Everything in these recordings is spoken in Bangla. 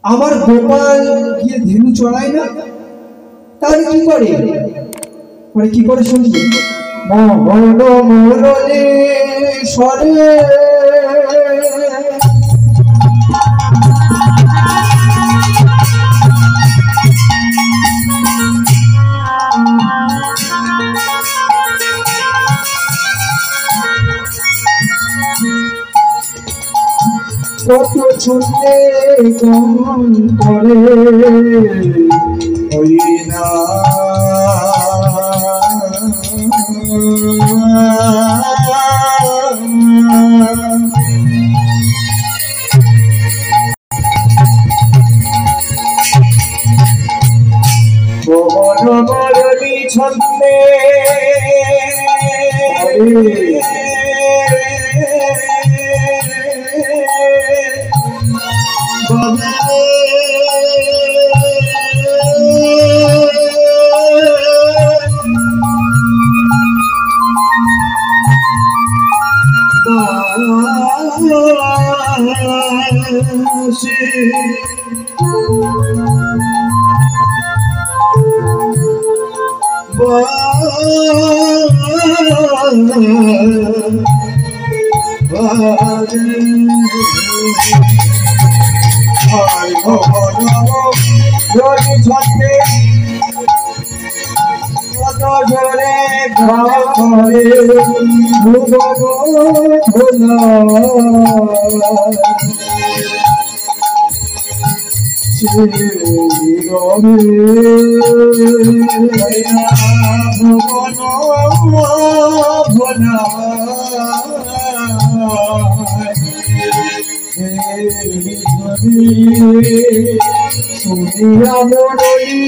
আমার গোপাল গিয়ে ধেনু চড়ায় না, তাহলে কি করে? মানে কি করে শুনছি? মোহন মুরলী স্বরে কত শুনলে কেমন করে হই না মোহন মুরলী ছন্দে শুনিয়া মুরলী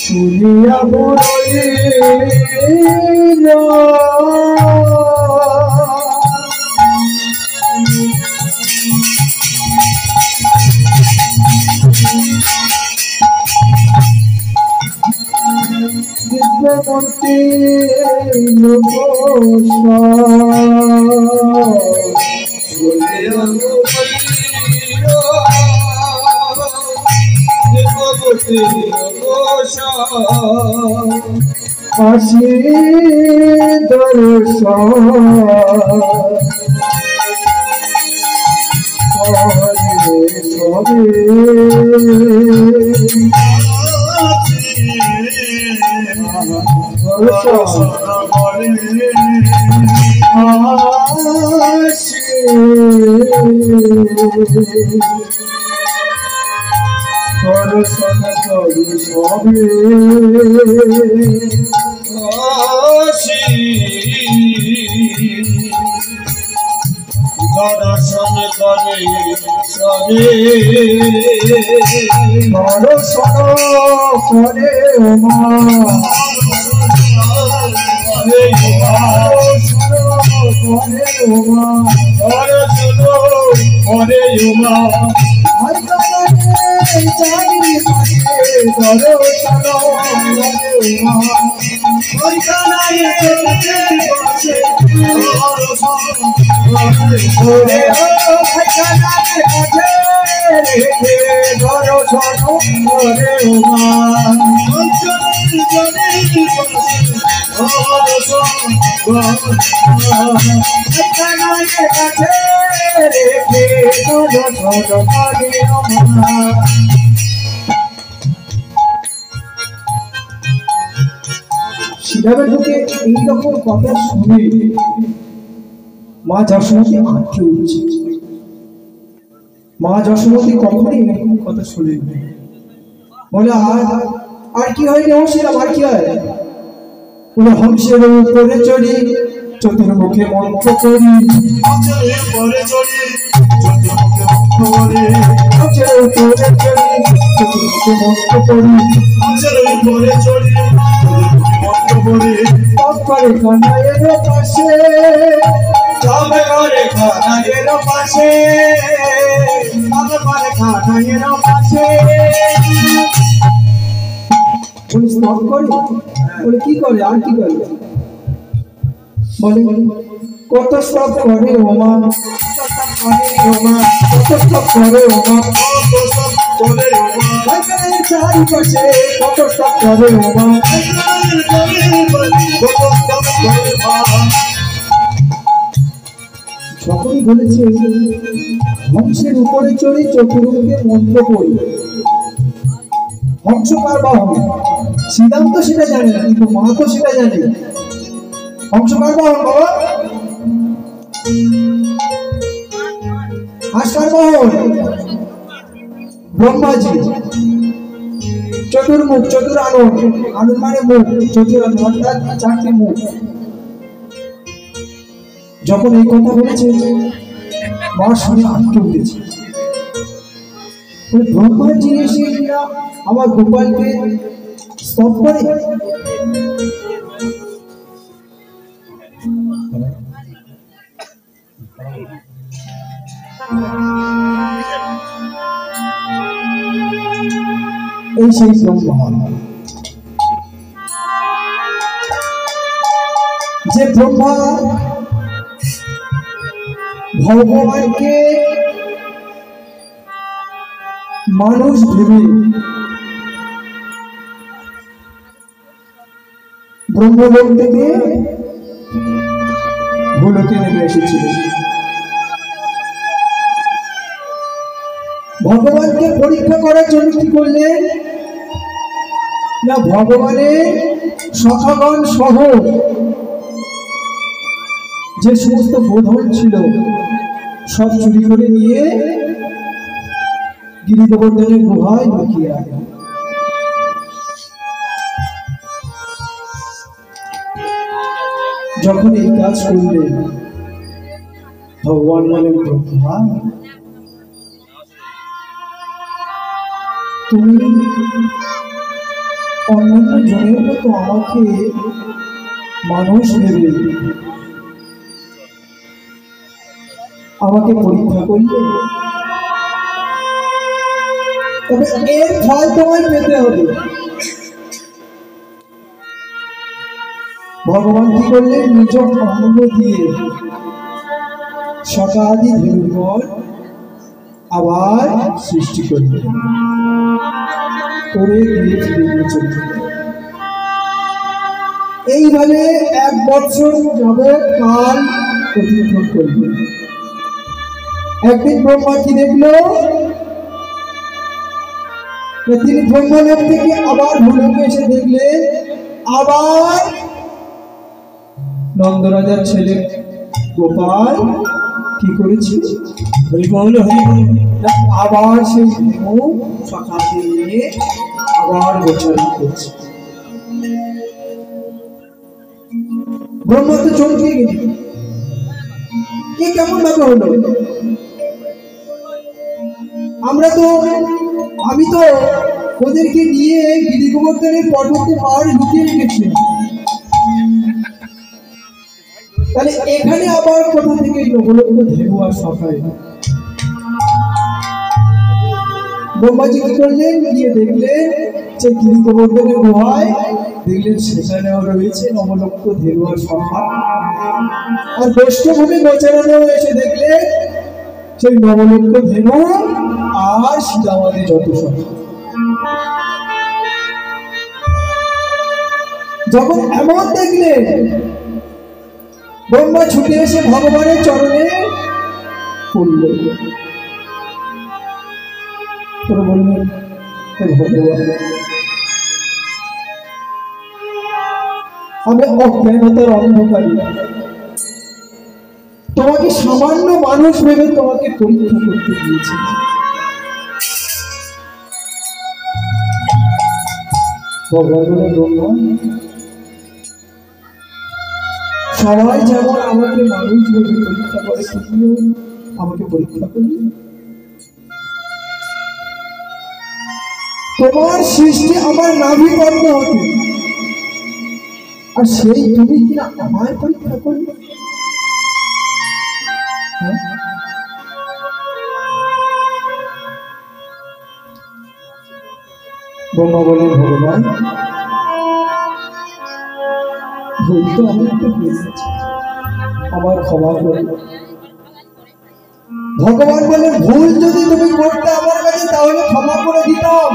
শুনিয়া মুরলী মুরলী শুনিয়া মুরলী দিব্যমূর্তি আসি দর্শন করি সবে দর্শন করে সবে দর্শন করে উমা দর্শন করে উমা চাকরি পাশে ধরো চলো ওইখানে বসে ওরে ও ভাইখানারে কাছে রেখে ধরো চলো ওরে মা ভাইখানারে কাছে রেখে ধরো চলো ওরে মা। শিলাবে ঢুকে এইরকম কথা শুনে মা যশোমতী আটকে উঠছে। মা যশোমতী কখনই এরকম কথা শুনে বলে আর কি হয় দেবশিলাম আর কি হয় বলে হংসের উপরে চড়ি চতুর্মুখে মন্ত্র করি হংসের উপরে চড়ি চতুর্মুখে মন্ত্র করি করে কানাইয়ের পাশে তবে করে কানাইয়ের পাশে তবে করে কানাইয়ের পাশে বলে স্টপ করে বলে কি করে আর কি করে বলে কত স্টপ করে ওমা কত স্টপ করে ওমা চারিপাশে কত স্টপ করে ওমা সকল বলেছে হংসের উপরে চড়ে চতুর্মুখে মন্ত্র করি। হংস কার বাহন শ্রীরাম তো সেটা জানে না কিন্তু মা তো সেটা জানে। হংস কার বাহন বাবা হাঁস কার বাহন ব্রহ্মাজি। চতুর্মুখ চতুর আনন্দ আনন্দ মানে মুখ চতুর অর্থাৎ চারটি মুখ। যখন এই কথা বলেছে মা শুনে আটকে উঠেছে। ব্রহ্মাজি এসে আমার গোপালকে স্তব করে এই সেই ব্রহ্মা যে ব্রহ্মা ভগবানকে মানুষ ভেবে ব্রহ্মলোক থেকে ভূলোকে নেমে এসেছিল। ভগবানকে পরীক্ষা করার জন্য কি করলেন না ভগবানের সখাগণ সহ যে সমস্ত বোধন ছিল সব চুরি করে নিয়ে গিরি গোবর্ধনের গুহায় লুকিয়ে রাখে। যখন এই কাজ করলেন ভগবান বলেন ব্রহ্মা তুমি অন্যান্য জনের মতো আমাকে মানুষ ভেবে আমাকে পরীক্ষা করলে তবে এর ফল তোমায় পেতে হবে। ভগবান কি করলেন নিজ অঙ্গ দিয়ে শতাদি ধীরগণ আবার সৃষ্টি করলেন করে দিয়ে ফিরে চলতে। এইভাবে 1 বছর যাবৎ কাল অতিক্রম করবে। একদিন ব্রহ্মা কি দেখলো তিনি ব্রহ্মলোক থেকে আবার ভূলোকে এসে দেখলেন আবার নন্দরাজার ছেলে গোপাল কি করেছে হরিবল হরিবল আবার সেই মুখ সকালে নিয়ে আবার গোচরণ করছে। ব্রহ্মা তো চমকে গেল কি কেমন ভাবে হলো আমি তো ওদেরকে নিয়ে গিরি গোবর্ধনের পর্বতে পাহাড়ে লুকিয়ে রেখেছি তাহলে এখানে আবার কোথা থেকে নবলক্ষ ধেনু আর সকায় ব্রহ্মাজি কি করলেন, গিয়ে দেখলেন যে গিরি গোবর্ধনের গুহায়, দেখলেন সেখানেও রয়েছে নবলক্ষ ধেনু আর সংখ্যা। আর বৈষ্ণভূমি গোচারণেও এসে দেখলেন সেই নবলক্ষ ধেনু আর সীতামাদি যত সংখ্যা। যখন এমন দেখলেন, ব্রহ্মা ছুটে এসে ভগবানের চরণে পড়ল, বললেন ভগবান, আমি অজ্ঞানতার অন্ধকারী, তোমাকে সামান্য মানুষ ভেবে তোমাকে পরীক্ষা করতে দিয়েছি। ভগবান ব্রহ্মা, সবাই যেমন আমাকে মানুষ ভেবে পরীক্ষা করে, তুমিও আমাকে পরীক্ষা করবে। তোমার সৃষ্টি আমার নাভি পদ্ম হতে, আর সেই তুমি কিনা আমায় পরীক্ষা করবে। ব্রহ্মা বলে, ভগবান ভুল তো আমি একটা হয়েছি, আমার ক্ষমা করে। ভগবান বলে, ভুল যদি তুমি করতে আমার কাছে তাহলে ক্ষমা করে দিতাম,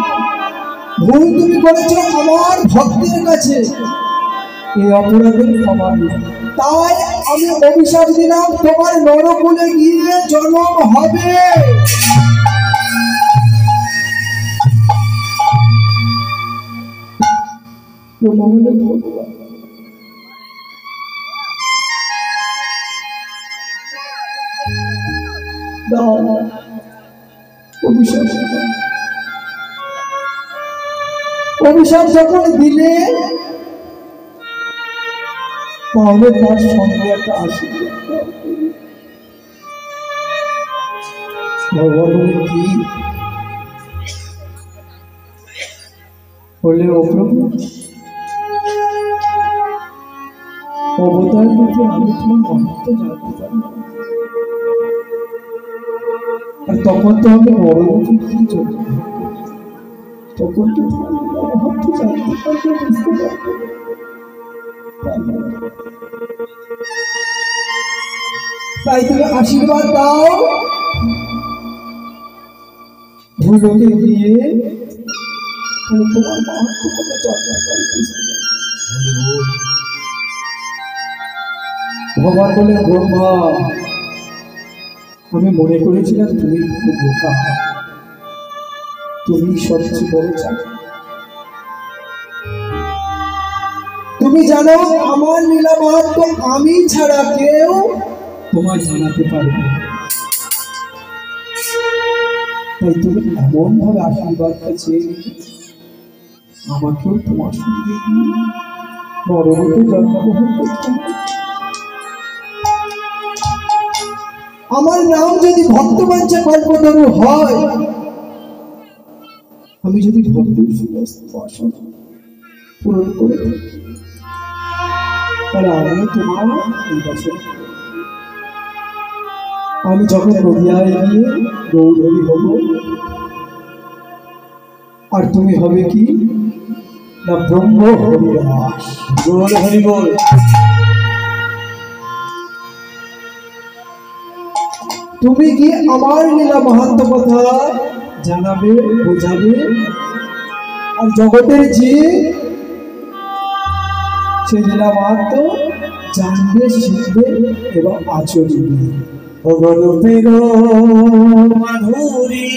ভুল তুমি করেছো আমার ভক্তের কাছে, এই অপরাধের ক্ষমা নেই। তাই আমি অভিশাপ দিলাম, তোমার নরকুলে গিয়ে জন্ম হবে। অভিশাপ যখন দিলে, তাহলে তার সঙ্গে একটা আশীর্বাদ। ভগবান কি বললে, অবতার রূপে আমি তোমার মহত্ব জানতে পারি, আর তখন তো আমি বড় রূপে কি জন্য, তখন তো মহত্ব জানতে পারবো, বুঝতে পারবো। তাই তুমি আশীর্বাদ দাও, ভুলোকে গিয়ে তোমার মহত্ব কথা চর্চা করে। ভগবান বলে, ব্রহ্মা আমি মনে করেছিলাম তুমি খুব বোকা, তুমি সবচেয়ে বড় চাকরি। তুমি জানো আমার লীলা মাহাত্ম্য আমি ছাড়া কেউ তোমায় জানাতে পারবে, তাই তুমি এমন ভাবে আশীর্বাদটা চেয়ে আমাকেও তোমার সঙ্গে বড়রূপে জন্মগ্রহণ করতে হবে। আমার নাম যদি ভক্তবাঞ্ছা কল্পতরু হয়, আমি যদি ভক্তের সমস্ত বাসনা পূরণ করে থাকি, তাহলে আমি তোমার এই বাসনা, আমি যখন নদিয়ায় গিয়ে গৌরী হব, আর তুমি হবে কি না ব্রহ্ম হরিদাস। বল হরি বল। তুমি কি আমার লীলা মাহাত্ম্য কথা জানাবে, বোঝাবে, আর জগতের যে সেই লীলা মাহাত্ম্য জানবে, শিখবে এবং আচরবে। অগরূপের মাধুরী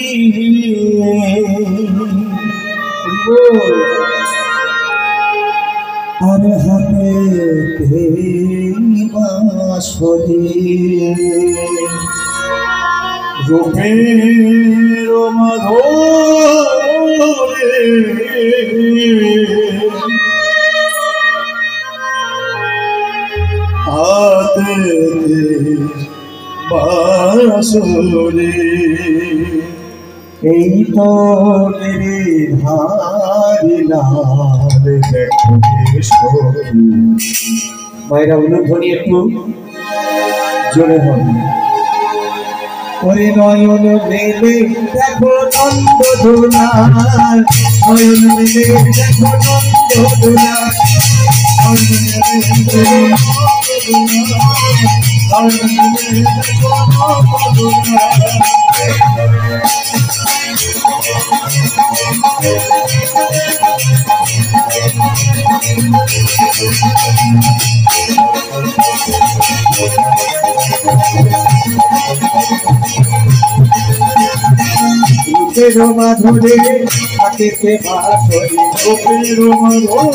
আর হাতে বাঁশরি, রূপের মাধুরী হাতে বাঁশরি, এই তো মায়েরা অনুধ্বনি একটু জোরে হবে। ওরে নয়ন মেলে দেখো নন্দ দুলাল, নয়ন মেলে দেখো নন্দ দুলাল, নয়ন মেলে দেখো নন্দ দুলাল। রূপের মাধুরে হাতেতে বাঁশরি, রূপের মাধুরে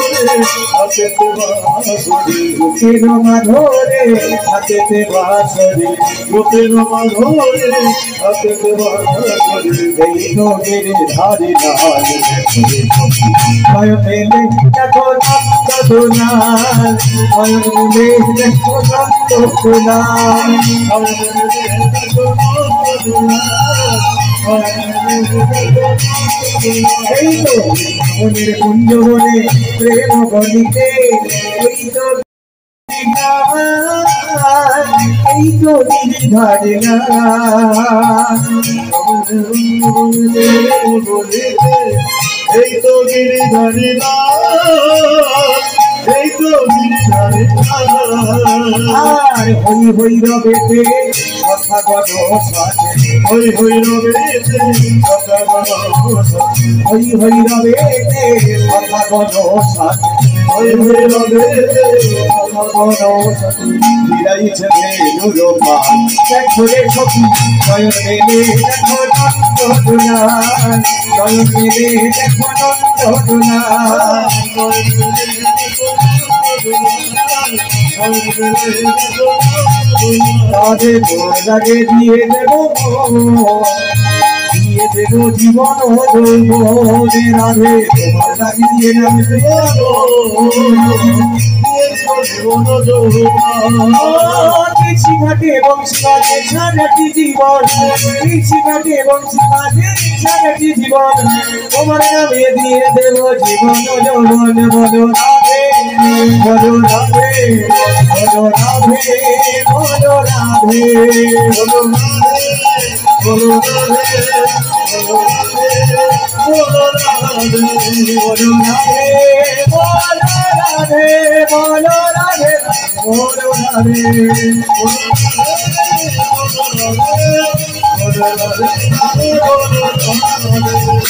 হাতেতে বাঁশরি, রূপের মাধুরে হাতেতে বাঁশরি, রূপের মাধুরে হাতেতে বাঁশরি। এই নদীর ধারে লাল নয়ন মেলে দেখো নন্দ দুলাল, নয়ন মেলে দেখো নন্দ দুলাল, নয়ন মেলে দেখো নন্দ দুলাল। এই তো মনের কুঞ্জ বনে প্রেম গলিতে, এই তো এই তো ধারে এই তো গিরিধারী এই তো গিরিধারী আর হই হই রবেতে কথা গণ সাথে, হই হই রবেতে কথা গণ সাথে, হই হই রবেতে কথা গণ সাথে, হই হই রবেতে কথা গণ সাথে। বিরাইছে ভেনুর পান দেখো রে সখী নয়ন মেলে দেখো নন্দ দুলাল, নয়ন মেলে দেখো নন্দ দুলাল। রাধে রাধে দিয়ে দেব, দিয়ে দেব জীবন দৈব রে রাধে, তোমার রাধে দিয়ে দেব কৃষি ঘাটে বংশী ঘাটে সারাটি জীবন, কৃষি ঘাটে বংশী ঘাটে সারাটি জীবন, তোমার নামে দিয়ে দেব জীবন যৌবন। বলো রাধে বলো রাধে বলো রাধে বলো রাধে বলো বলো রাধে বলো রাধে বলো রাধে বলো রাধে বলো রাধে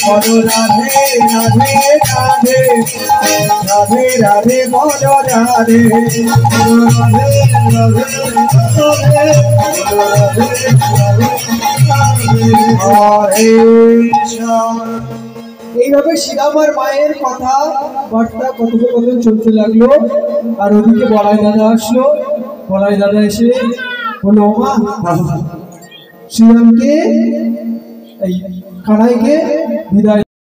বলো রাধে রাধে রাধে রাধে রাধে বলো রাধে এইভাবে শ্রীরামার মায়ের কথা বার্তা কথোপকথন চলতে লাগলো। আর ওদিকে বলাই দাদা আসলো। বলাই দাদা এসে বললো, মা শ্রীরামকে এই কানাইকে বিদায়